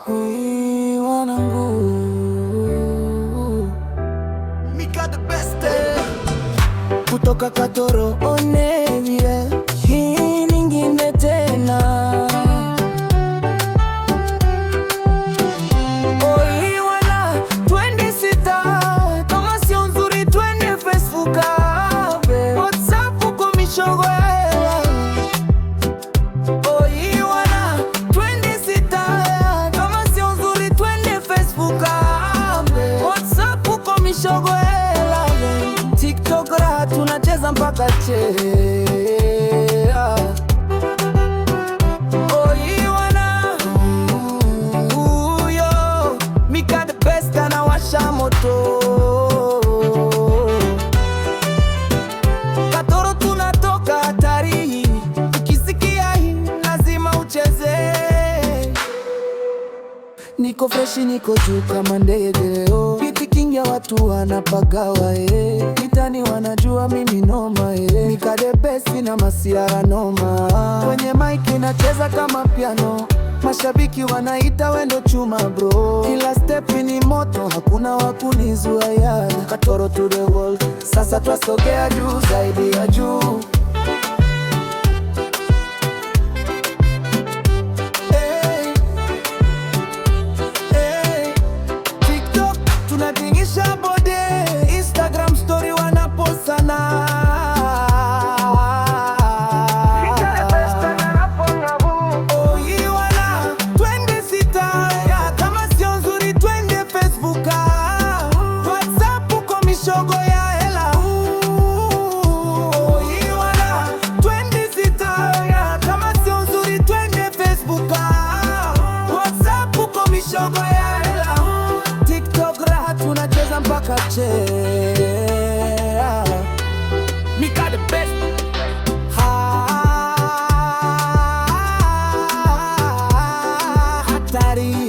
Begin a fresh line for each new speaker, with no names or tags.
Hui wanangu,
Mika the best
kutoka Katoro Onevie, hii nyingine tena. Oi wana, twende sita, kama sio nzuri twende Facebook abe, WhatsApp uko mishogo hewa. Oi wana, twende sita, kama sio nzuri twende Facebook abe, WhatsApp uko mishogo hewa. TikTok raha tunacheza mpaka che. Oi wana, yo Mika the best anawasha moto. Katoro tunatoka hatari, ukisikia hii lazima ucheze. Niko freshi, niko juu kama ndege oh. Kiti kingia watu wanapagawa Mitani wanajua mimi noma Mika the best na masiara noma. Kwenye mic nacheza kama piano, mashabiki wanaita wendo chuma bro. Kila step ni moto, hakuna wakunizuia. Katoro to the world, sasa twasogea juu zaidi ya juu. Tunatingisha bode, Instagram story wanaposana. Oi wana, twende sita, kama sio nzuri twende Facebook, WhatsApp uko mishogo ya hela. Oi wana, twende sita, kama sio nzuri twende Facebook, WhatsApp uko mishogo ya hela. TikTok raha tunacheza mpaka che. Mika the best. Hatari.